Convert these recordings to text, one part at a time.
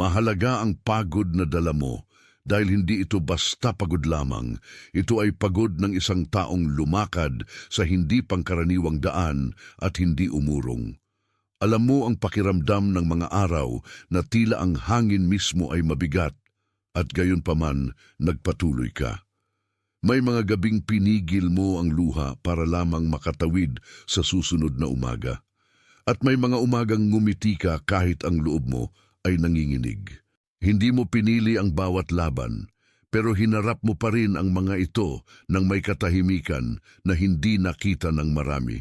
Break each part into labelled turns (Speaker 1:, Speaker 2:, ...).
Speaker 1: Mahalaga ang pagod na dala mo dahil hindi ito basta pagod lamang. Ito ay pagod ng isang taong lumakad sa hindi pangkaraniwang daan at hindi umurong. Alam mo ang pakiramdam ng mga araw na tila ang hangin mismo ay mabigat at gayon paman nagpatuloy ka. May mga gabing pinigil mo ang luha para lamang makatawid sa susunod na umaga. At may mga umagang ngumiti ka kahit ang loob mo ay nanginginig. Hindi mo pinili ang bawat laban, pero hinarap mo pa rin ang mga ito ng may katahimikan na hindi nakita ng marami.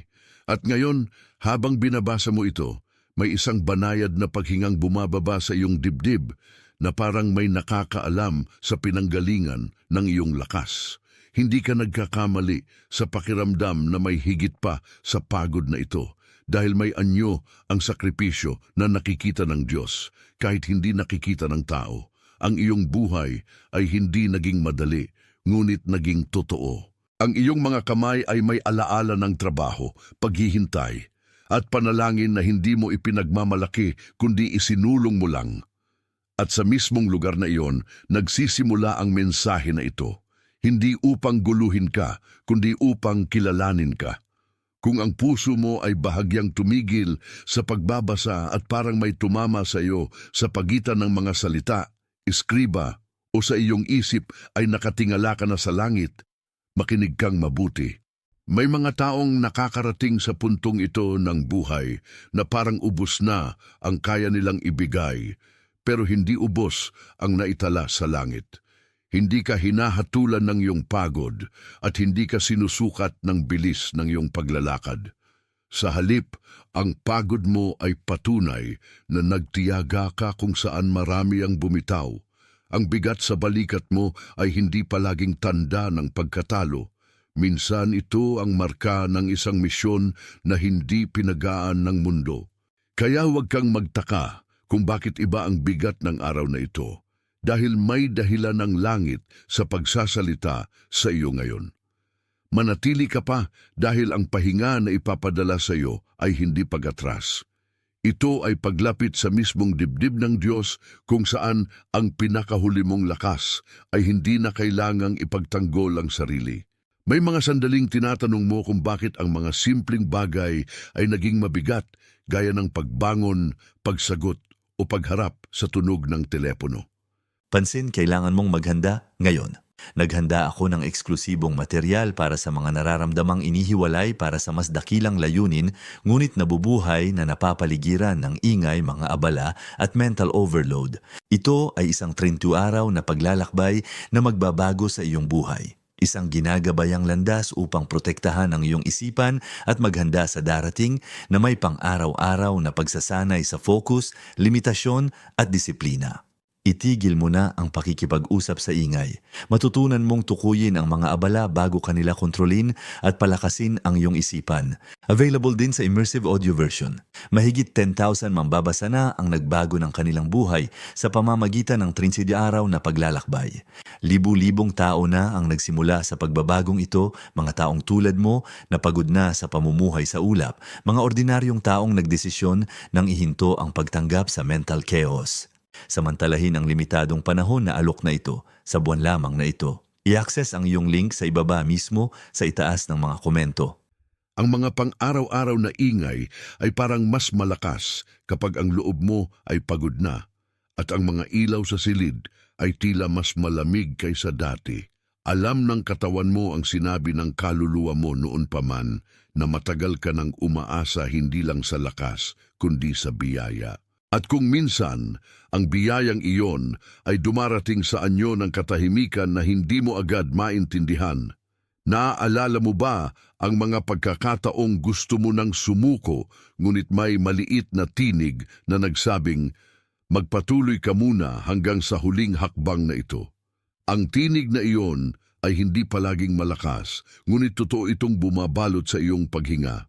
Speaker 1: At ngayon, habang binabasa mo ito, may isang banayad na paghingang bumababa sa iyong dibdib na parang may nakakaalam sa pinanggalingan ng iyong lakas. Hindi ka nagkakamali sa pakiramdam na may higit pa sa pagod na ito dahil may anyo ang sakripisyo na nakikita ng Diyos kahit hindi nakikita ng tao. Ang iyong buhay ay hindi naging madali, ngunit naging totoo. Ang iyong mga kamay ay may alaala ng trabaho, paghihintay, at panalangin na hindi mo ipinagmamalaki kundi isinulong mo lang. At sa mismong lugar na iyon, nagsisimula ang mensahe na ito. Hindi upang guluhin ka, kundi upang kilalanin ka. Kung ang puso mo ay bahagyang tumigil sa pagbabasa at parang may tumama sa iyo sa pagitan ng mga salita, iskriba o sa iyong isip ay nakatingala ka na sa langit, makinig kang mabuti. May mga taong nakakarating sa puntong ito ng buhay na parang ubos na ang kaya nilang ibigay, pero hindi ubos ang naitala sa langit. Hindi ka hinahatulan ng iyong pagod at hindi ka sinusukat ng bilis ng iyong paglalakad. Sa halip, ang pagod mo ay patunay na nagtiyaga ka kung saan marami ang bumitaw. Ang bigat sa balikat mo ay hindi palaging tanda ng pagkatalo. Minsan ito ang marka ng isang misyon na hindi pinagaan ng mundo. Kaya huwag kang magtaka kung bakit iba ang bigat ng araw na ito. Dahil may dahilan ng langit sa pagsasalita sa iyo ngayon. Manatili ka pa dahil ang pahinga na ipapadala sa iyo ay hindi pag-atras. Ito ay paglapit sa mismong dibdib ng Diyos kung saan ang pinakahuli mong lakas ay hindi na kailangang ipagtanggol ang sarili. May mga sandaling tinatanong mo kung bakit ang mga simpleng bagay ay naging mabigat gaya ng pagbangon, pagsagot o pagharap sa tunog ng telepono.
Speaker 2: Pansin, kailangan mong maghanda ngayon. Naghanda ako ng eksklusibong material para sa mga nararamdamang inihiwalay para sa mas dakilang layunin, ngunit nabubuhay na napapaligiran ng ingay, mga abala at mental overload. Ito ay isang 30 araw na paglalakbay na magbabago sa iyong buhay. Isang ginagabayang landas upang protektahan ang iyong isipan at maghanda sa darating na may pang-araw-araw na pagsasanay sa focus, limitasyon at disiplina. Itigil mo na ang pakikipag-usap sa ingay. Matutunan mong tukuyin ang mga abala bago kanila kontrolin at palakasin ang iyong isipan. Available din sa immersive audio version. Mahigit 10,000 mambabasa na ang nagbago ng kanilang buhay sa pamamagitan ng 30 araw na paglalakbay. Libu-libong tao na ang nagsimula sa pagbabagong ito, mga taong tulad mo na pagod na sa pamumuhay sa ulap, mga ordinaryong taong nagdesisyon nang ihinto ang pagtanggap sa mental chaos. Samantalahin ang limitadong panahon na alok na ito sa buwan lamang na ito. I-access ang iyong link sa ibaba mismo sa itaas ng mga komento.
Speaker 1: Ang mga pang-araw-araw na ingay ay parang mas malakas kapag ang loob mo ay pagod na at ang mga ilaw sa silid ay tila mas malamig kaysa dati. Alam ng katawan mo ang sinabi ng kaluluwa mo noon pa man na matagal ka nang umaasa hindi lang sa lakas kundi sa biyaya. At kung minsan, ang biyayang iyon ay dumarating sa anyo ng katahimikan na hindi mo agad maintindihan, naaalala mo ba ang mga pagkakataong gusto mo nang sumuko ngunit may maliit na tinig na nagsabing, magpatuloy ka muna hanggang sa huling hakbang na ito? Ang tinig na iyon ay hindi palaging malakas, ngunit totoo itong bumabalot sa iyong paghinga.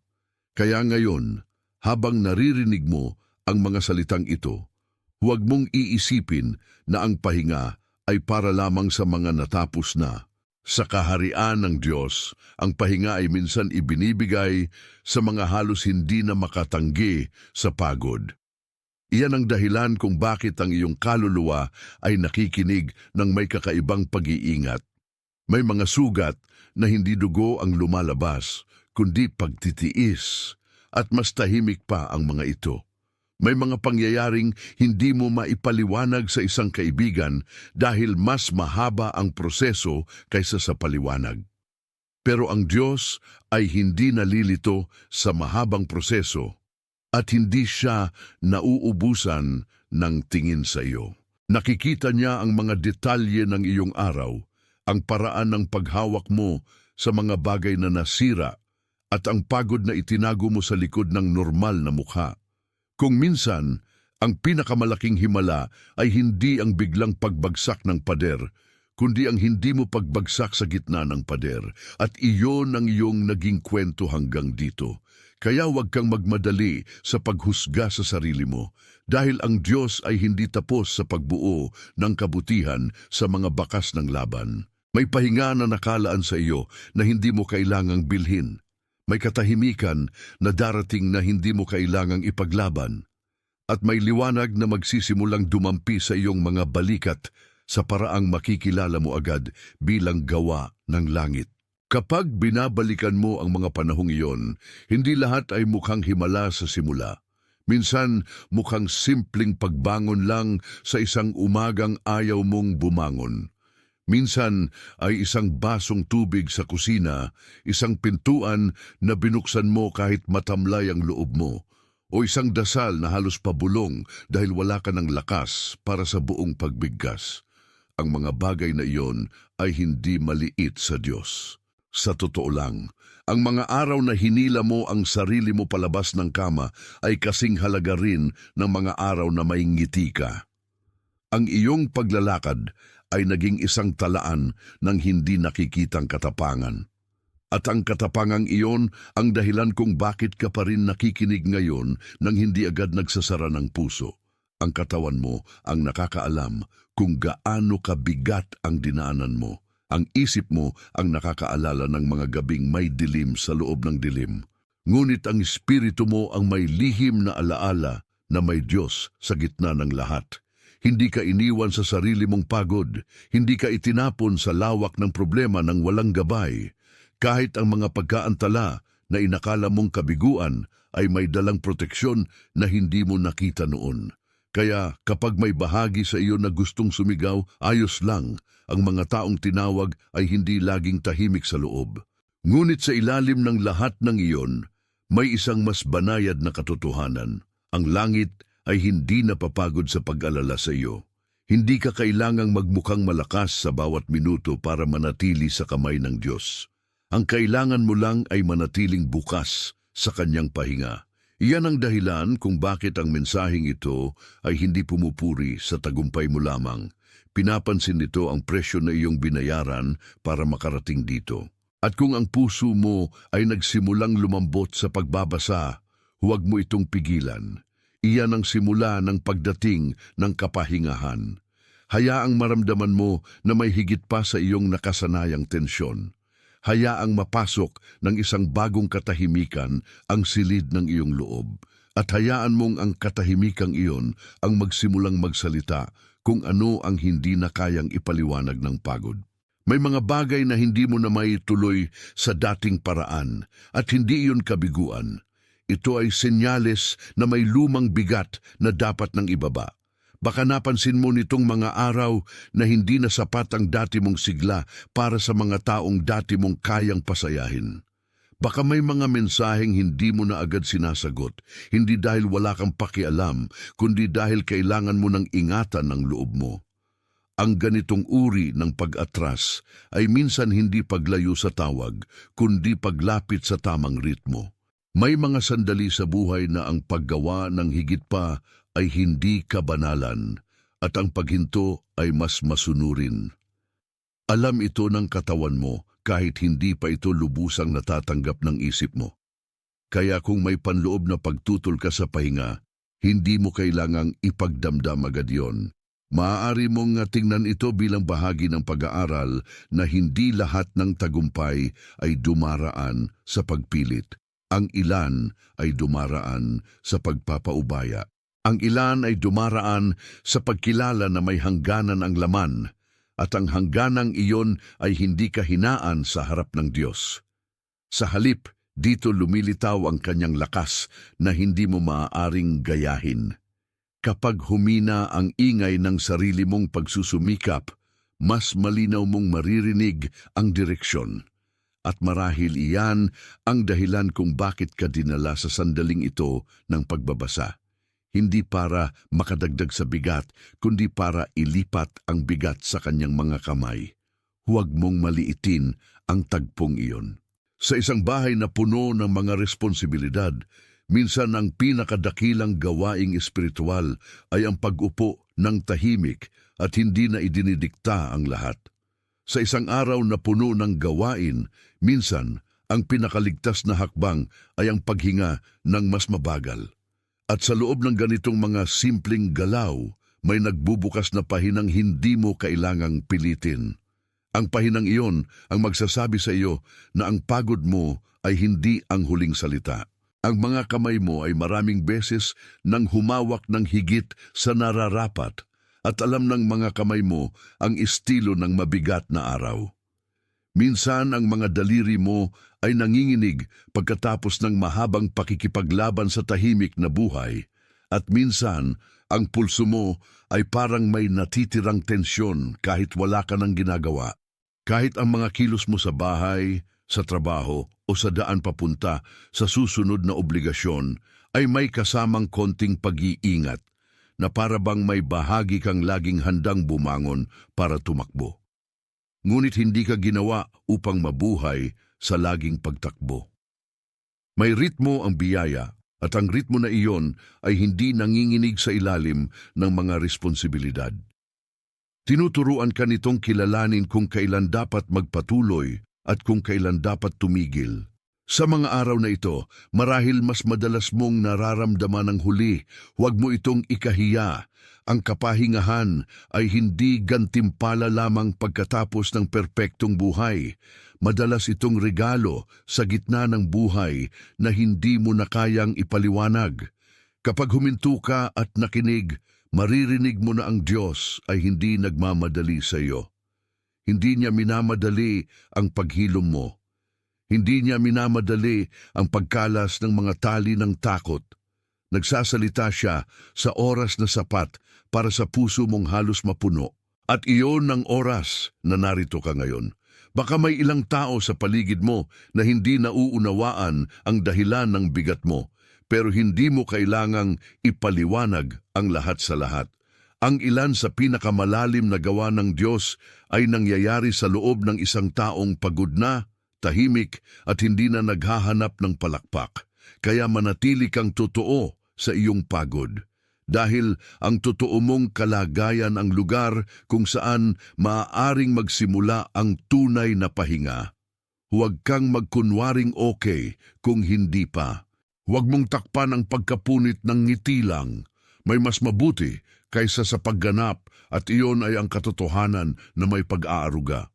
Speaker 1: Kaya ngayon, habang naririnig mo ang mga salitang ito, huwag mong iisipin na ang pahinga ay para lamang sa mga natapos na. Sa kaharian ng Diyos, ang pahinga ay minsan ibinibigay sa mga halos hindi na makatanggi sa pagod. Iyan ang dahilan kung bakit ang iyong kaluluwa ay nakikinig ng may kakaibang pag-iingat. May mga sugat na hindi dugo ang lumalabas, kundi pagtitiis, at mas tahimik pa ang mga ito. May mga pangyayaring hindi mo maipaliwanag sa isang kaibigan dahil mas mahaba ang proseso kaysa sa paliwanag. Pero ang Diyos ay hindi nalilito sa mahabang proseso at hindi siya nauubusan ng tingin sa iyo. Nakikita niya ang mga detalye ng iyong araw, ang paraan ng paghawak mo sa mga bagay na nasira at ang pagod na itinago mo sa likod ng normal na mukha. Kung minsan, ang pinakamalaking himala ay hindi ang biglang pagbagsak ng pader, kundi ang hindi mo pagbagsak sa gitna ng pader, at iyon ang iyong naging kwento hanggang dito. Kaya huwag kang magmadali sa paghusga sa sarili mo, dahil ang Diyos ay hindi tapos sa pagbuo ng kabutihan sa mga bakas ng laban. May pahinga na nakalaan sa iyo na hindi mo kailangang bilhin. May katahimikan na darating na hindi mo kailangang ipaglaban. At may liwanag na magsisimulang dumampi sa iyong mga balikat sa paraang makikilala mo agad bilang gawa ng langit. Kapag binabalikan mo ang mga panahong iyon, hindi lahat ay mukhang himala sa simula. Minsan, mukhang simpleng pagbangon lang sa isang umagang ayaw mong bumangon. Minsan ay isang basong tubig sa kusina, isang pintuan na binuksan mo kahit matamlay ang loob mo, o isang dasal na halos pabulong dahil wala ka ng lakas para sa buong pagbigkas. Ang mga bagay na iyon ay hindi maliit sa Diyos. Sa totoo lang, ang mga araw na hinila mo ang sarili mo palabas ng kama ay kasing halaga rin ng mga araw na may ngiti ka. Ang iyong paglalakad ay naging isang talaan ng hindi nakikitang katapangan. At ang katapangang iyon ang dahilan kung bakit ka pa rin nakikinig ngayon nang hindi agad nagsasara ng puso. Ang katawan mo ang nakakaalam kung gaano kabigat ang dinaanan mo. Ang isip mo ang nakakaalala ng mga gabing may dilim sa loob ng dilim. Ngunit ang espiritu mo ang may lihim na alaala na may Diyos sa gitna ng lahat. Hindi ka iniwan sa sarili mong pagod, hindi ka itinapon sa lawak ng problema ng walang gabay. Kahit ang mga pagkaantala na inakala mong kabiguan ay may dalang proteksyon na hindi mo nakita noon. Kaya kapag may bahagi sa iyo na gustong sumigaw, ayos lang, ang mga taong tinawag ay hindi laging tahimik sa loob. Ngunit sa ilalim ng lahat ng iyon, may isang mas banayad na katotohanan. Ang langit ay hindi napapagod sa pag-alala sa iyo. Hindi ka kailangang magmukhang malakas sa bawat minuto para manatili sa kamay ng Diyos. Ang kailangan mo lang ay manatiling bukas sa kanyang pahinga. Iyan ang dahilan kung bakit ang mensaheng ito ay hindi pumupuri sa tagumpay mo lamang. Pinapansin nito ang presyo na iyong binayaran para makarating dito. At kung ang puso mo ay nagsimulang lumambot sa pagbabasa, huwag mo itong pigilan. Iyan ang simula ng pagdating ng kapahingahan. Hayaang maramdaman mo na may higit pa sa iyong nakasanayang tensyon. Hayaang mapasok ng isang bagong katahimikan ang silid ng iyong loob. At hayaan mong ang katahimikang iyon ang magsimulang magsalita kung ano ang hindi na kayang ipaliwanag ng pagod. May mga bagay na hindi mo na maituloy sa dating paraan at hindi iyon kabiguan. Ito ay senyales na may lumang bigat na dapat nang ibaba. Baka napansin mo nitong mga araw na hindi na sapat ang dati mong sigla para sa mga taong dati mong kayang pasayahin. Baka may mga mensaheng hindi mo na agad sinasagot, hindi dahil wala kang pakialam, kundi dahil kailangan mo ng ingatan ng loob mo. Ang ganitong uri ng pag-atras ay minsan hindi paglayo sa tawag, kundi paglapit sa tamang ritmo. May mga sandali sa buhay na ang paggawa ng higit pa ay hindi kabanalan at ang paghinto ay mas masunurin. Alam ito ng katawan mo kahit hindi pa ito lubusang natatanggap ng isip mo. Kaya kung may panloob na pagtutol ka sa pahinga, hindi mo kailangang ipagdamdam agad yon. Maaari mong tingnan ito bilang bahagi ng pag-aaral na hindi lahat ng tagumpay ay dumaraan sa pagpilit. Ang ilan ay dumaraan sa pagpapaubaya. Ang ilan ay dumaraan sa pagkilala na may hangganan ang laman, at ang hangganang iyon ay hindi kahinaan sa harap ng Diyos. Sa halip, dito lumilitaw ang kanyang lakas na hindi mo maaaring gayahin. Kapag humina ang ingay ng sarili mong pagsusumikap, mas malinaw mong maririnig ang direksyon. At marahil iyan ang dahilan kung bakit ka dinala sa sandaling ito ng pagbabasa. Hindi para makadagdag sa bigat, kundi para ilipat ang bigat sa kanyang mga kamay. Huwag mong maliitin ang tagpong iyon. Sa isang bahay na puno ng mga responsibilidad, minsan ang pinakadakilang gawaing espiritual ay ang pag-upo ng tahimik at hindi na idinidikta ang lahat. Sa isang araw na puno ng gawain, minsan ang pinakaligtas na hakbang ay ang paghinga ng mas mabagal. At sa loob ng ganitong mga simpleng galaw, may nagbubukas na pahinang hindi mo kailangang pilitin. Ang pahinang iyon ang magsasabi sa iyo na ang pagod mo ay hindi ang huling salita. Ang mga kamay mo ay maraming beses nang humawak ng higit sa nararapat at alam ng mga kamay mo ang estilo ng mabigat na araw. Minsan ang mga daliri mo ay nanginginig pagkatapos ng mahabang pakikipaglaban sa tahimik na buhay, at minsan ang pulso mo ay parang may natitirang tensyon kahit wala ka ng ginagawa. Kahit ang mga kilos mo sa bahay, sa trabaho o sa daan papunta sa susunod na obligasyon ay may kasamang konting pag-iingat na para bang may bahagi kang laging handang bumangon para tumakbo. Ngunit hindi ka ginawa upang mabuhay sa laging pagtakbo. May ritmo ang biyaya at ang ritmo na iyon ay hindi nanginginig sa ilalim ng mga responsibilidad. Tinuturuan ka nitong kilalanin kung kailan dapat magpatuloy at kung kailan dapat tumigil. Sa mga araw na ito, marahil mas madalas mong nararamdaman ang huli, huwag mo itong ikahiya. Ang kapahingahan ay hindi gantimpala lamang pagkatapos ng perpektong buhay. Madalas itong regalo sa gitna ng buhay na hindi mo na kayang ipaliwanag. Kapag huminto ka at nakinig, maririnig mo na ang Diyos ay hindi nagmamadali sa iyo. Hindi niya minamadali ang paghilom mo. Hindi niya minamadali ang pagkalas ng mga tali ng takot. Nagsasalita siya sa oras na sapat para sa puso mong halos mapuno. At iyon ang oras na narito ka ngayon. Baka may ilang tao sa paligid mo na hindi nauunawaan ang dahilan ng bigat mo, pero hindi mo kailangang ipaliwanag ang lahat sa lahat. Ang ilan sa pinakamalalim na gawa ng Diyos ay nangyayari sa loob ng isang taong pagod na, tahimik at hindi na naghahanap ng palakpak. Kaya manatili kang totoo sa iyong pagod. Dahil ang totoo mong kalagayan ang lugar kung saan maaaring magsimula ang tunay na pahinga. Huwag kang magkunwaring okay kung hindi pa. Huwag mong takpan ang pagkapunit ng ngiti lang. May mas mabuti kaysa sa pagganap at iyon ay ang katotohanan na may pag-aaruga.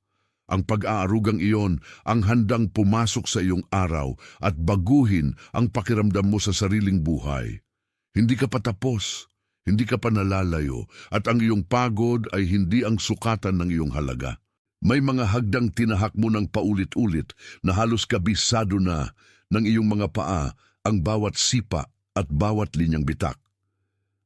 Speaker 1: Ang pag-aarugang iyon ang handang pumasok sa iyong araw at baguhin ang pakiramdam mo sa sariling buhay. Hindi ka pa tapos, hindi ka pa nalalayo, at ang iyong pagod ay hindi ang sukatan ng iyong halaga. May mga hagdang tinahak mo ng paulit-ulit na halos kabisado na ng iyong mga paa ang bawat sipa at bawat linyang bitak.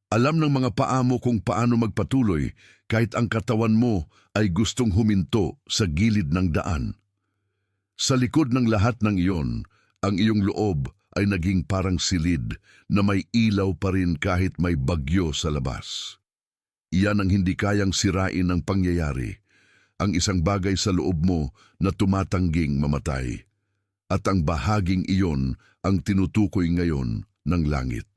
Speaker 1: Alam ng mga paa mo kung paano magpatuloy kahit ang katawan mo ay gustong huminto sa gilid ng daan. Sa likod ng lahat ng iyon, ang iyong loob ay naging parang silid na may ilaw pa rin kahit may bagyo sa labas. Iyan ang hindi kayang sirain ng pangyayari, ang isang bagay sa loob mo na tumatangging mamatay. At ang bahaging iyon ang tinutukoy ngayon ng langit.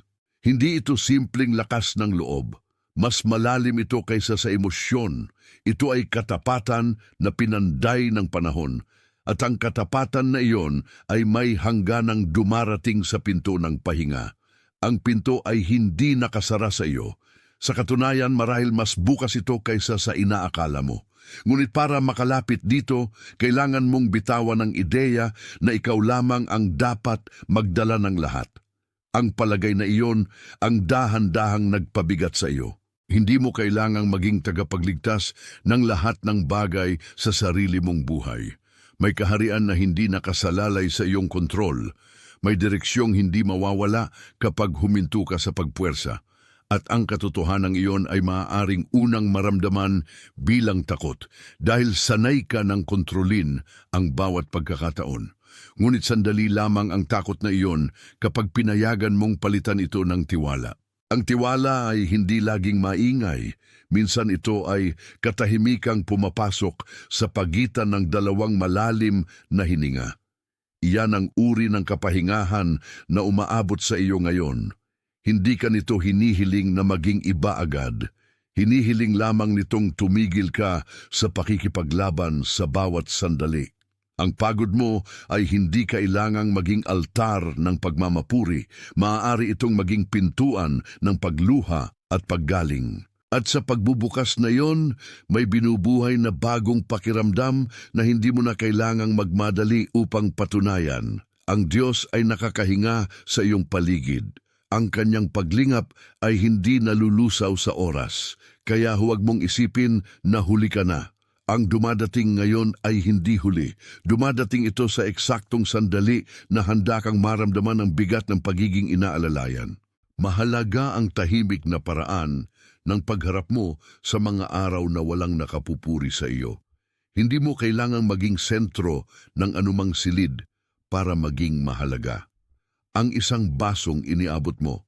Speaker 1: Hindi ito simpleng lakas ng loob. Mas malalim ito kaysa sa emosyon. Ito ay katapatan na pinanday ng panahon. At ang katapatan na iyon ay may hangganang dumarating sa pinto ng pahinga. Ang pinto ay hindi nakasara sa iyo. Sa katunayan, marahil mas bukas ito kaysa sa inaakala mo. Ngunit para makalapit dito, kailangan mong bitawan ang ideya na ikaw lamang ang dapat magdala ng lahat. Ang palagay na iyon ang dahan-dahang nagpabigat sa iyo. Hindi mo kailangang maging tagapagligtas ng lahat ng bagay sa sarili mong buhay. May kaharian na hindi nakasalalay sa iyong kontrol. May direksyong hindi mawawala kapag huminto ka sa pagpuwersa. At ang katotohanan iyon ay maaaring unang maramdaman bilang takot dahil sanay ka ng kontrolin ang bawat pagkakataon. Ngunit sandali lamang ang takot na iyon kapag pinayagan mong palitan ito ng tiwala. Ang tiwala ay hindi laging maingay. Minsan ito ay katahimikang pumapasok sa pagitan ng dalawang malalim na hininga. Iyan ang uri ng kapahingahan na umaabot sa iyo ngayon. Hindi ka nito hinihiling na maging iba agad. Hinihiling lamang nitong tumigil ka sa pakikipaglaban sa bawat sandali. Ang pagod mo ay hindi kailangang maging altar ng pagmamapuri. Maaari itong maging pintuan ng pagluha at paggaling. At sa pagbubukas na iyon, may binubuhay na bagong pakiramdam na hindi mo na kailangang magmadali upang patunayan. Ang Diyos ay nakakahinga sa iyong paligid. Ang kanyang paglingap ay hindi nalulusaw sa oras. Kaya huwag mong isipin na huli ka na. Ang dumadating ngayon ay hindi huli. Dumadating ito sa eksaktong sandali na handa kang maramdaman ang bigat ng pagiging inaalalayan. Mahalaga ang tahimik na paraan ng pagharap mo sa mga araw na walang nakapupuri sa iyo. Hindi mo kailangang maging sentro ng anumang silid para maging mahalaga. Ang isang basong iniabot mo,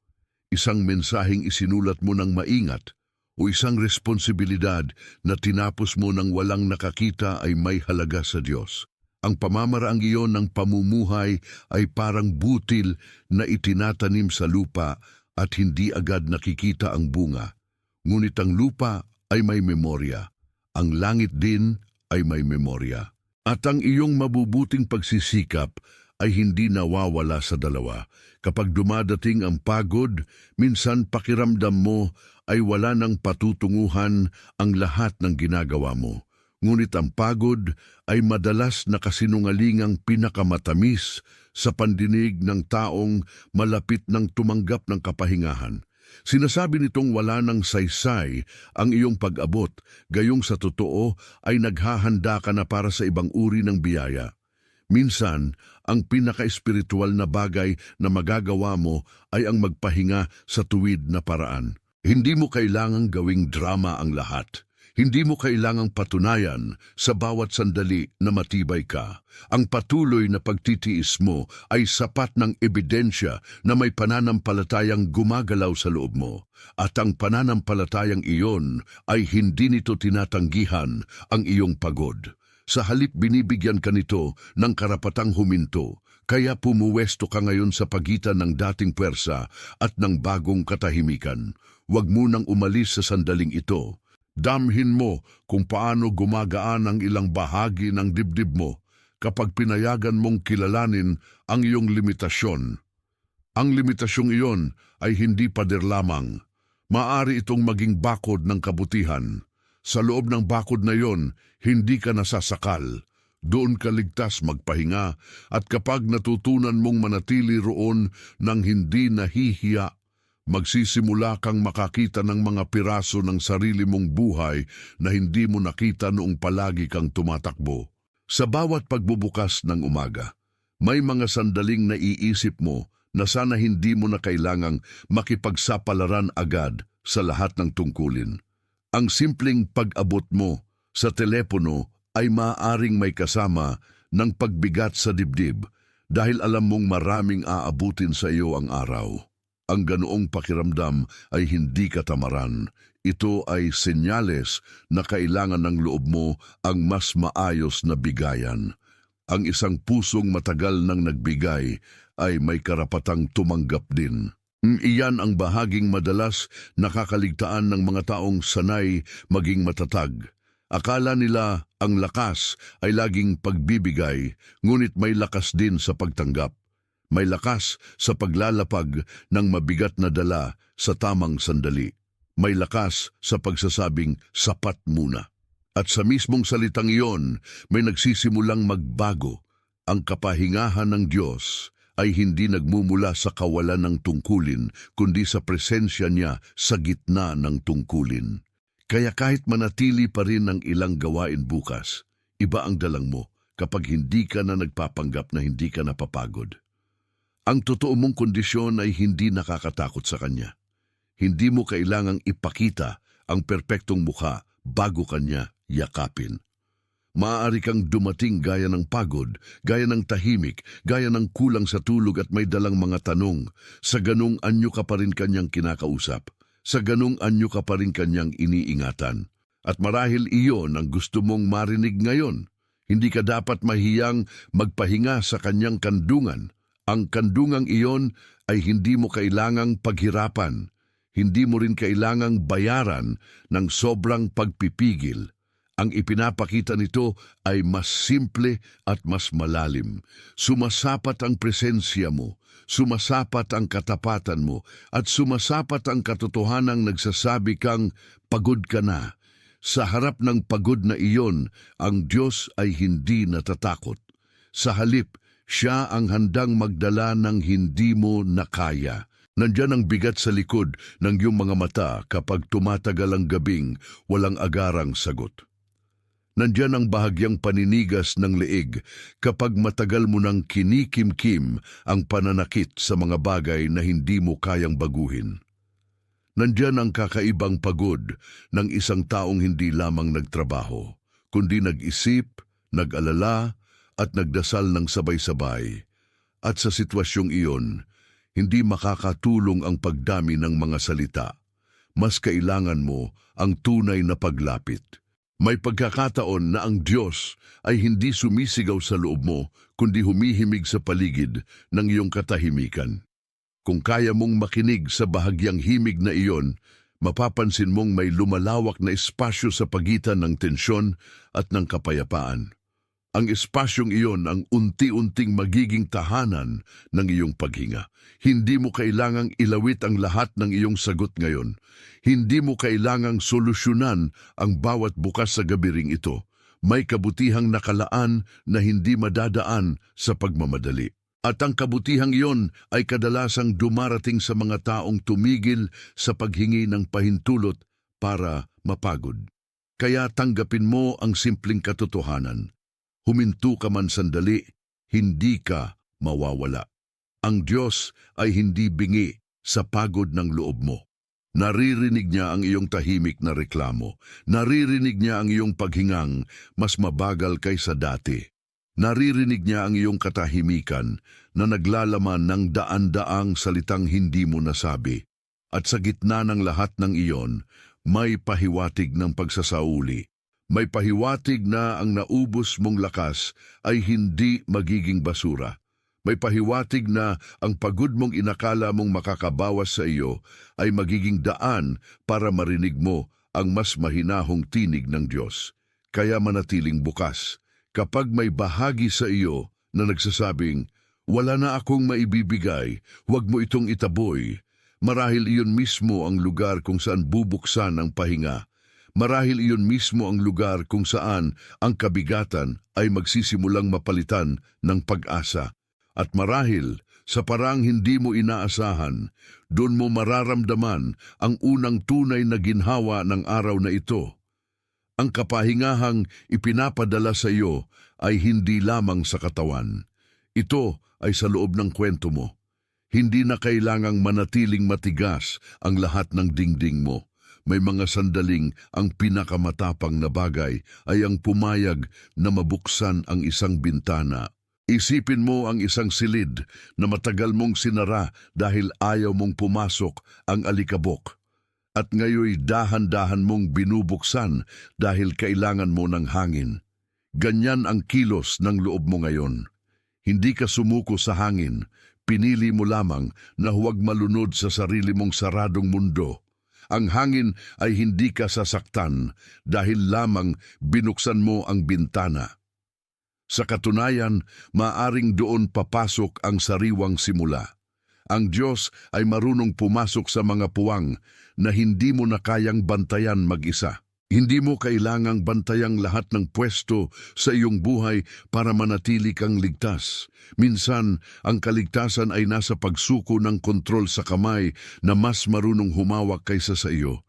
Speaker 1: isang mensaheng isinulat mo ng maingat, o isang responsibilidad na tinapos mo ng walang nakakita ay may halaga sa Diyos. Ang pamamaraang iyon ng pamumuhay ay parang butil na itinatanim sa lupa at hindi agad nakikita ang bunga. Ngunit ang lupa ay may memorya. Ang langit din ay may memorya. At ang iyong mabubuting pagsisikap ay hindi nawawala sa dalawa. Kapag dumadating ang pagod, minsan pakiramdam mo ay wala ng patutunguhan ang lahat ng ginagawa mo. Ngunit ang pagod ay madalas na kasinungalingang pinakamatamis sa pandinig ng taong malapit ng tumanggap ng kapahingahan. Sinasabi nitong wala ng saysay ang iyong pag-abot, gayong sa totoo ay naghahanda ka na para sa ibang uri ng biyaya. Minsan, ang pinaka-espiritual na bagay na magagawa mo ay ang magpahinga sa tuwid na paraan. Hindi mo kailangang gawing drama ang lahat. Hindi mo kailangang patunayan sa bawat sandali na matibay ka. Ang patuloy na pagtitiis mo ay sapat ng ebidensya na may pananampalatayang gumagalaw sa loob mo. At ang pananampalatayang iyon ay hindi nito tinatanggihan ang iyong pagod. Sa halip binibigyan ka nito ng karapatang huminto, kaya pumuwesto ka ngayon sa pagitan ng dating puwersa at ng bagong katahimikan. Huwag mo nang umalis sa sandaling ito. Damhin mo kung paano gumagaan ang ilang bahagi ng dibdib mo kapag pinayagan mong kilalanin ang iyong limitasyon. Ang limitasyong iyon ay hindi pader lamang. Maaari itong maging bakod ng kabutihan. Sa loob ng bakod na iyon, hindi ka nasasakal. Doon ka ligtas magpahinga at kapag natutunan mong manatili roon ng hindi nahihiya, magsisimula kang makakita ng mga piraso ng sarili mong buhay na hindi mo nakita noong palagi kang tumatakbo. Sa bawat pagbubukas ng umaga, may mga sandaling naiisip mo na sana hindi mo na kailangang makipagsapalaran agad sa lahat ng tungkulin. Ang simpleng pag-abot mo sa telepono ay maaaring may kasama ng pagbigat sa dibdib dahil alam mong maraming aabutin sa iyo ang araw. Ang ganoong pakiramdam ay hindi katamaran. Ito ay senyales na kailangan ng loob mo ang mas maayos na bigayan. Ang isang pusong matagal nang nagbigay ay may karapatang tumanggap din. Iyan ang bahaging madalas nakakaligtaan ng mga taong sanay maging matatag. Akala nila ang lakas ay laging pagbibigay, ngunit may lakas din sa pagtanggap. May lakas sa paglalapag ng mabigat na dala sa tamang sandali. May lakas sa pagsasabing sapat muna. At sa mismong salitang iyon, may nagsisimulang magbago. Ang kapahingahan ng Diyos ay hindi nagmumula sa kawalan ng tungkulin, kundi sa presensya niya sa gitna ng tungkulin. Kaya kahit manatili pa rin ang ilang gawain bukas, iba ang dalang mo kapag hindi ka na nagpapanggap na hindi ka napapagod. Ang totoo mong kondisyon ay hindi nakakatakot sa Kanya. Hindi mo kailangang ipakita ang perpektong mukha bago Kanya yakapin. Maaari kang dumating gaya ng pagod, gaya ng tahimik, gaya ng kulang sa tulog at may dalang mga tanong. Sa ganung anyo ka pa rin Kanyang kinakausap. Sa ganung anyo ka pa rin Kanyang iniingatan. At marahil iyon ang gusto mong marinig ngayon. Hindi ka dapat mahiyang magpahinga sa Kanyang kandungan. Ang kandungang iyon ay hindi mo kailangang paghirapan. Hindi mo rin kailangang bayaran ng sobrang pagpipigil. Ang ipinapakita nito ay mas simple at mas malalim. Sumasapat ang presensya mo, sumasapat ang katapatan mo, at sumasapat ang katotohanang nagsasabi kang pagod ka na. Sa harap ng pagod na iyon, ang Diyos ay hindi natatakot. Sa halip, Siya ang handang magdala ng hindi mo nakaya. Nandyan ang bigat sa likod ng iyong mga mata kapag tumatagal ang gabing walang agarang sagot. Nandyan ang bahagyang paninigas ng leeg kapag matagal mo nang kinikimkim ang pananakit sa mga bagay na hindi mo kayang baguhin. Nandyan ang kakaibang pagod ng isang taong hindi lamang nagtrabaho, kundi nag-isip, nag-alala, at nagdasal ng sabay-sabay. At sa sitwasyong iyon, hindi makakatulong ang pagdami ng mga salita. Mas kailangan mo ang tunay na paglapit. May pagkakataon na ang Diyos ay hindi sumisigaw sa loob mo, kundi humihimig sa paligid ng iyong katahimikan. Kung kaya mong makinig sa bahagyang himig na iyon, mapapansin mong may lumalawak na espasyo sa pagitan ng tensyon at ng kapayapaan. Ang espasyong iyon ang unti-unting magiging tahanan ng iyong paghinga. Hindi mo kailangang ilawit ang lahat ng iyong sagot ngayon. Hindi mo kailangang solusyonan ang bawat bukas sa gabiring ito. May kabutihang nakalaan na hindi madadaan sa pagmamadali. At ang kabutihang iyon ay kadalasang dumarating sa mga taong tumigil sa paghingi ng pahintulot para mapagod. Kaya tanggapin mo ang simpleng katotohanan. Huminto ka man sandali, hindi ka mawawala. Ang Diyos ay hindi bingi sa pagod ng loob mo. Naririnig niya ang iyong tahimik na reklamo. Naririnig niya ang iyong paghingang mas mabagal kaysa dati. Naririnig niya ang iyong katahimikan na naglalaman ng daan-daang salitang hindi mo nasabi. At sa gitna ng lahat ng iyon, may pahiwatig ng pagsasauli. May pahiwatig na ang naubos mong lakas ay hindi magiging basura. May pahiwatig na ang pagod mong inakala mong makakabawas sa iyo ay magiging daan para marinig mo ang mas mahinahong tinig ng Diyos. Kaya manatiling bukas. Kapag may bahagi sa iyo na nagsasabing, "Wala na akong maibibigay, huwag mo itong itaboy," marahil iyon mismo ang lugar kung saan bubuksan ang pahinga. Marahil iyon mismo ang lugar kung saan ang kabigatan ay magsisimulang mapalitan ng pag-asa. At marahil, sa parang hindi mo inaasahan, doon mo mararamdaman ang unang tunay na ginhawa ng araw na ito. Ang kapahingahang ipinapadala sa iyo ay hindi lamang sa katawan. Ito ay sa loob ng kwento mo. Hindi na kailangang manatiling matigas ang lahat ng dingding mo. May mga sandaling ang pinakamatapang na bagay ay ang pumayag na mabuksan ang isang bintana. Isipin mo ang isang silid na matagal mong sinara dahil ayaw mong pumasok ang alikabok. At ngayoy dahan-dahan mong binubuksan dahil kailangan mo ng hangin. Ganyan ang kilos ng loob mo ngayon. Hindi ka sumuko sa hangin. Pinili mo lamang na huwag malunod sa sarili mong saradong mundo. Ang hangin ay hindi ka sasaktan dahil lamang binuksan mo ang bintana. Sa katunayan, maaring doon papasok ang sariwang simula. Ang Diyos ay marunong pumasok sa mga puwang na hindi mo na kayang bantayan mag-isa. Hindi mo kailangang bantayang lahat ng pwesto sa iyong buhay para manatili kang ligtas. Minsan, ang kaligtasan ay nasa pagsuko ng kontrol sa kamay na mas marunong humawak kaysa sa iyo.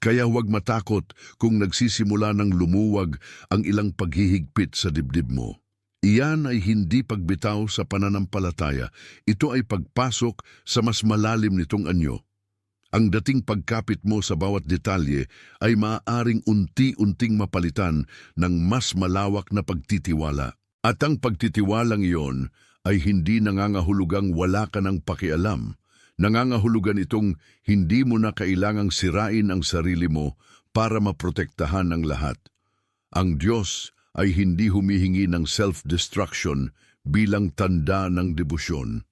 Speaker 1: Kaya huwag matakot kung nagsisimula ng lumuwag ang ilang paghihigpit sa dibdib mo. Iyan ay hindi pagbitaw sa pananampalataya. Ito ay pagpasok sa mas malalim nitong anyo. Ang dating pagkapit mo sa bawat detalye ay maaaring unti-unting mapalitan ng mas malawak na pagtitiwala. At ang pagtitiwalang iyon ay hindi nangangahulugang wala ka ng pakialam. Nangangahulugan itong hindi mo na kailangang sirain ang sarili mo para maprotektahan ang lahat. Ang Diyos ay hindi humihingi ng self-destruction bilang tanda ng debosyon.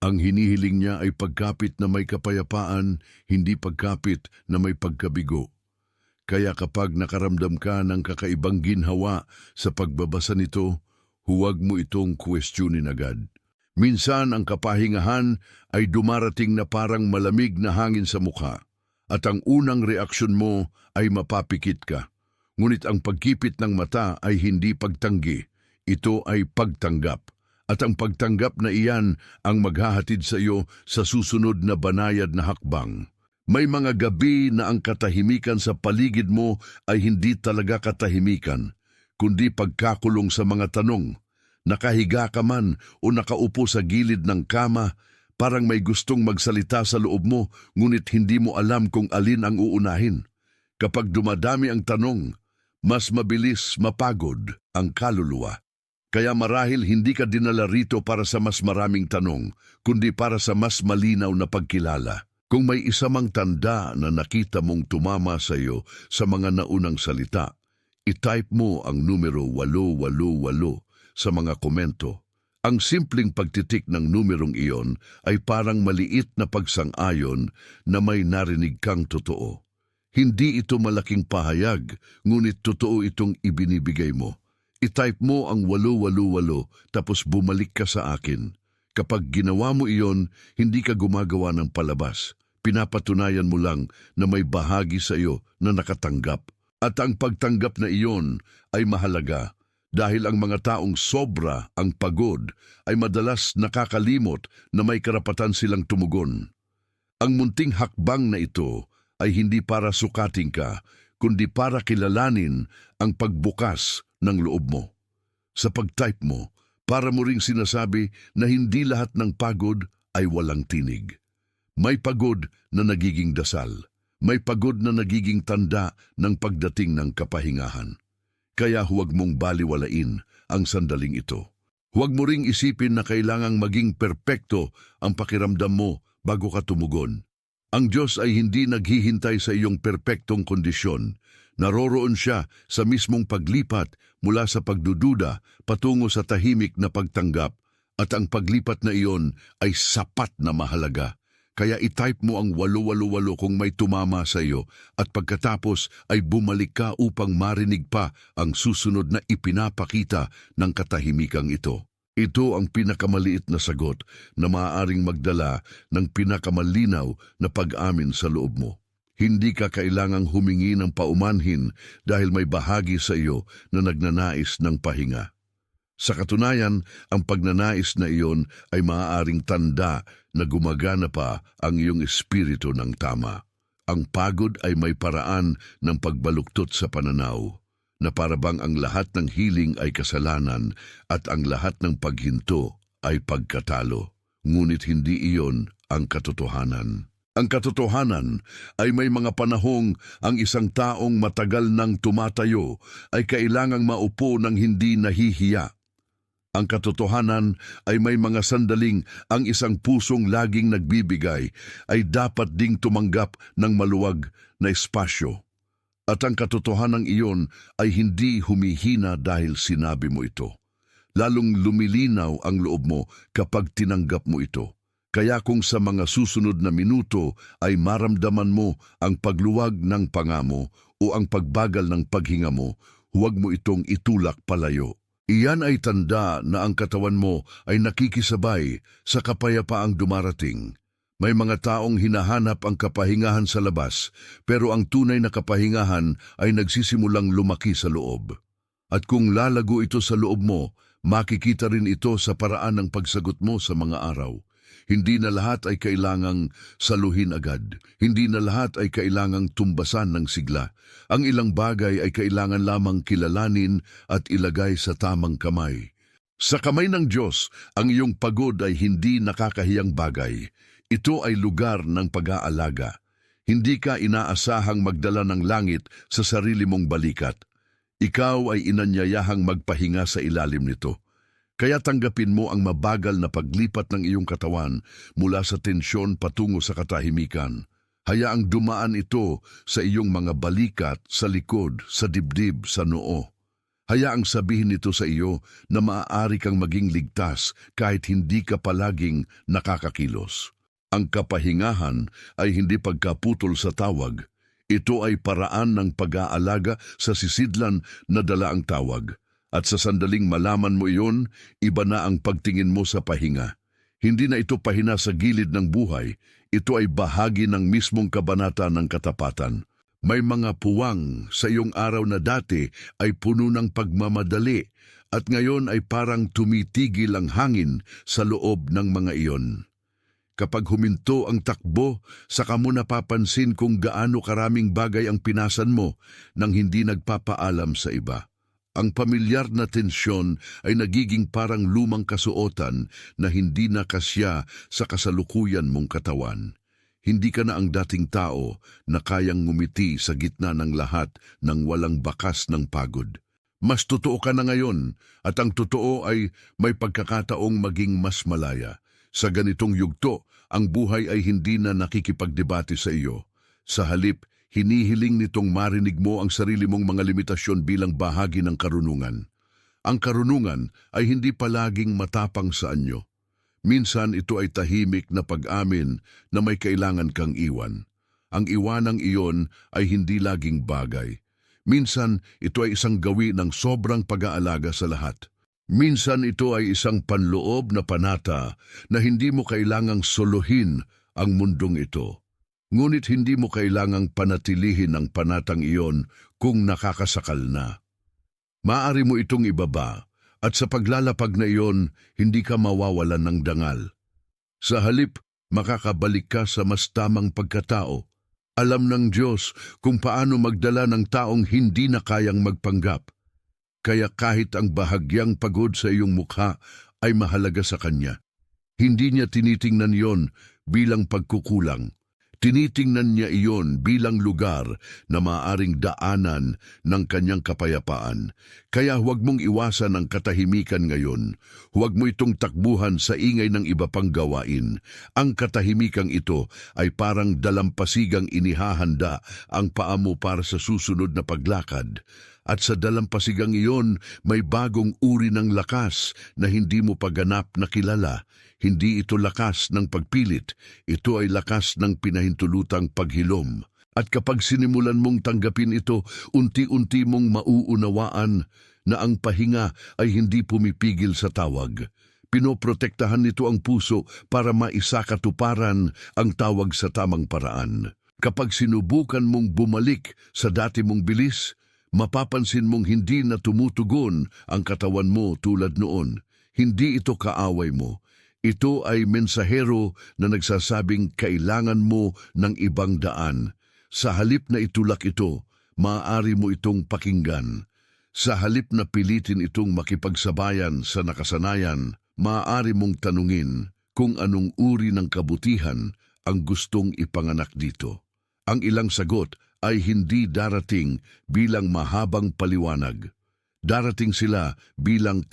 Speaker 1: Ang hinihiling niya ay pagkapit na may kapayapaan, hindi pagkapit na may pagkabigo. Kaya kapag nakaramdam ka ng kakaibang ginhawa sa pagbabasa nito, huwag mo itong questionin agad. Minsan ang kapahingahan ay dumarating na parang malamig na hangin sa mukha, at ang unang reaksyon mo ay mapapikit ka. Ngunit ang pagkipit ng mata ay hindi pagtanggi, ito ay pagtanggap. At ang pagtanggap na iyan ang maghahatid sa iyo sa susunod na banayad na hakbang. May mga gabi na ang katahimikan sa paligid mo ay hindi talaga katahimikan, kundi pagkakulong sa mga tanong. Nakahiga ka man o nakaupo sa gilid ng kama, parang may gustong magsalita sa loob mo, ngunit hindi mo alam kung alin ang uunahin. Kapag dumadami ang tanong, mas mabilis mapagod ang kaluluwa. Kaya marahil hindi ka dinala rito para sa mas maraming tanong, kundi para sa mas malinaw na pagkilala. Kung may isa mang tanda na nakita mong tumama sa iyo sa mga naunang salita, i-type mo ang numero 888 sa mga komento. Ang simpleng pagtitik ng numerong iyon ay parang maliit na pagsang-ayon na may narinig kang totoo. Hindi ito malaking pahayag, ngunit totoo itong ibinibigay mo. I-type mo ang 888 tapos bumalik ka sa akin. Kapag ginawa mo iyon, hindi ka gumagawa ng palabas. Pinapatunayan mo lang na may bahagi sa iyo na nakatanggap. At ang pagtanggap na iyon ay mahalaga dahil ang mga taong sobra ang pagod ay madalas nakakalimot na may karapatan silang tumugon. Ang munting hakbang na ito ay hindi para sukatin ka, kundi para kilalanin ang pagbukas ng loob mo. Sa pag-type mo, para mo ring sinasabi na hindi lahat ng pagod ay walang tinig. May pagod na nagiging dasal. May pagod na nagiging tanda ng pagdating ng kapahingahan. Kaya huwag mong baliwalain ang sandaling ito. Huwag mo ring isipin na kailangang maging perpekto ang pakiramdam mo bago ka tumugon. Ang Diyos ay hindi naghihintay sa iyong perpektong kondisyon. Naroroon siya sa mismong paglipat mula sa pagdududa patungo sa tahimik na pagtanggap, at ang paglipat na iyon ay sapat na mahalaga. Kaya i-type mo ang 888 kung may tumama sa iyo, at pagkatapos ay bumalik ka upang marinig pa ang susunod na ipinapakita ng katahimikang ito. Ito ang pinakamaliit na sagot na maaaring magdala ng pinakamalinaw na pag-amin sa loob mo. Hindi ka kailangang humingi ng paumanhin dahil may bahagi sa iyo na nagnanais ng pahinga. Sa katunayan, ang pagnanais na iyon ay maaaring tanda na gumagana pa ang iyong espiritu ng tama. Ang pagod ay may paraan ng pagbaluktot sa pananaw, na parabang ang lahat ng hiling ay kasalanan at ang lahat ng paghinto ay pagkatalo. Ngunit hindi iyon ang katotohanan. Ang katotohanan ay may mga panahong ang isang taong matagal nang tumatayo ay kailangang maupo ng hindi nahihiya. Ang katotohanan ay may mga sandaling ang isang pusong laging nagbibigay ay dapat ding tumanggap ng maluwag na espasyo. At ang katotohanan iyon ay hindi humihina dahil sinabi mo ito. Lalong lumilinaw ang loob mo kapag tinanggap mo ito. Kaya kung sa mga susunod na minuto ay maramdaman mo ang pagluwag ng pangamo o ang pagbagal ng paghinga mo, huwag mo itong itulak palayo. Iyan ay tanda na ang katawan mo ay nakikisabay sa kapayapaang dumarating. May mga taong hinahanap ang kapahingahan sa labas, pero ang tunay na kapahingahan ay nagsisimulang lumaki sa loob. At kung lalago ito sa loob mo, makikita rin ito sa paraan ng pagsagot mo sa mga araw. Hindi na lahat ay kailangang saluhin agad. Hindi na lahat ay kailangang tumbasan ng sigla. Ang ilang bagay ay kailangan lamang kilalanin at ilagay sa tamang kamay. Sa kamay ng Diyos, ang iyong pagod ay hindi nakakahiyang bagay. Ito ay lugar ng pag-aalaga. Hindi ka inaasahang magdala ng langit sa sarili mong balikat. Ikaw ay inanyayahang magpahinga sa ilalim nito. Kaya tanggapin mo ang mabagal na paglipat ng iyong katawan mula sa tensyon patungo sa katahimikan. Hayaang dumaan ito sa iyong mga balikat, sa likod, sa dibdib, sa noo. Hayaang sabihin nito sa iyo na maaari kang maging ligtas kahit hindi ka palaging nakakakilos. Ang kapahingahan ay hindi pagkaputol sa tawag. Ito ay paraan ng pag-aalaga sa sisidlan na dala ang tawag. At sa sandaling malaman mo iyon, iba na ang pagtingin mo sa pahinga. Hindi na ito pahina sa gilid ng buhay, ito ay bahagi ng mismong kabanata ng katapatan. May mga puwang sa iyong araw na dati ay puno ng pagmamadali at ngayon ay parang tumitigil ang hangin sa loob ng mga iyon. Kapag huminto ang takbo, saka mo napapansin kung gaano karaming bagay ang pinasan mo nang hindi nagpapaalam sa iba. Ang pamilyar na tensyon ay nagiging parang lumang kasuotan na hindi na kasya sa kasalukuyan mong katawan. Hindi ka na ang dating tao na kayang ngumiti sa gitna ng lahat ng walang bakas ng pagod. Mas totoo ka na ngayon at ang totoo ay may pagkakataong maging mas malaya. Sa ganitong yugto, ang buhay ay hindi na nakikipagdebate sa iyo. Sa halip, hinihiling nitong marinig mo ang sarili mong mga limitasyon bilang bahagi ng karunungan. Ang karunungan ay hindi palaging matapang sa anyo. Minsan ito ay tahimik na pag-amin na may kailangan kang iwan. Ang iwanang iyon ay hindi laging bagay. Minsan ito ay isang gawi ng sobrang pag-aalaga sa lahat. Minsan ito ay isang panloob na panata na hindi mo kailangang soluhin ang mundong ito. Ngunit hindi mo kailangang panatilihin ang panatang iyon kung nakakasakal na. Maaari mo itong ibaba at sa paglalapag na iyon, hindi ka mawawalan ng dangal. Sa halip, makakabalik ka sa mas tamang pagkatao. Alam ng Diyos kung paano magdala ng taong hindi na kayang magpanggap. Kaya kahit ang bahagyang pagod sa iyong mukha ay mahalaga sa Kanya. Hindi niya tinitingnan iyon bilang pagkukulang. Tinitingnan niya iyon bilang lugar na maaaring daanan ng kanyang kapayapaan. Kaya huwag mong iwasan ang katahimikan ngayon. Huwag mo itong takbuhan sa ingay ng iba pang gawain. Ang katahimikang ito ay parang dalampasigang inihahanda ang paa mo para sa susunod na paglakad. At sa dalampasigang iyon, may bagong uri ng lakas na hindi mo pa ganap na kilala. Hindi ito lakas ng pagpilit, ito ay lakas ng pinahintulutang paghilom. At kapag sinimulan mong tanggapin ito, unti-unti mong mauunawaan na ang pahinga ay hindi pumipigil sa tawag. Pinoprotektahan nito ang puso para maisakatuparan ang tawag sa tamang paraan. Kapag sinubukan mong bumalik sa dati mong bilis, mapapansin mong hindi na tumutugon ang katawan mo tulad noon. Hindi ito kaaway mo. Ito ay mensahero na nagsasabing kailangan mo ng ibang daan. Sa halip na itulak ito, maaari mo itong pakinggan. Sa halip na pilitin itong makipagsabayan sa nakasanayan, maaari mong tanungin kung anong uri ng kabutihan ang gustong ipanganak dito. Ang ilang sagot ay hindi darating bilang mahabang paliwanag. Darating sila bilang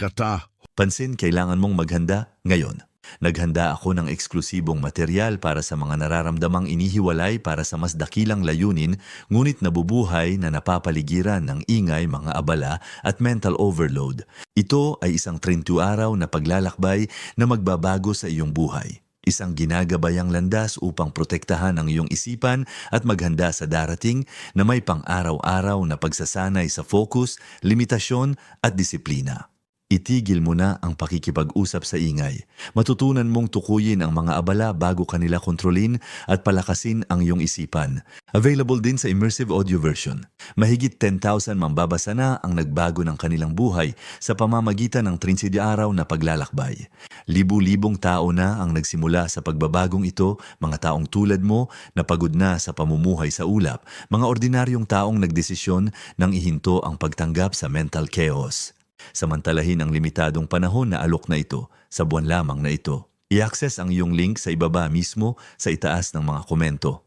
Speaker 2: Pansin, kailangan mong maghanda ngayon. Naghanda ako ng eksklusibong material para sa mga nararamdamang inihiwalay para sa mas dakilang layunin, ngunit nabubuhay na napapaligiran ng ingay, mga abala at mental overload. Ito ay isang 32 araw na paglalakbay na magbabago sa iyong buhay. Isang ginagabayang landas upang protektahan ang iyong isipan at maghanda sa darating na may pang-araw-araw na pagsasanay sa focus, limitasyon at disiplina. Itigil mo na ang pakikipag-usap sa ingay. Matutunan mong tukuyin ang mga abala bago kanila kontrolin at palakasin ang iyong isipan. Available din sa immersive audio version. Mahigit 10,000 mambabasa na ang nagbago ng kanilang buhay sa pamamagitan ng 30 araw na paglalakbay. Libu-libong tao na ang nagsimula sa pagbabagong ito, mga taong tulad mo na pagod na sa pamumuhay sa ulap, mga ordinaryong taong nagdesisyon nang ihinto ang pagtanggap sa mental chaos. Samantalahin ang limitadong panahon na alok na ito sa buwan lamang na ito. I-access ang iyong link sa ibaba mismo sa itaas ng mga komento.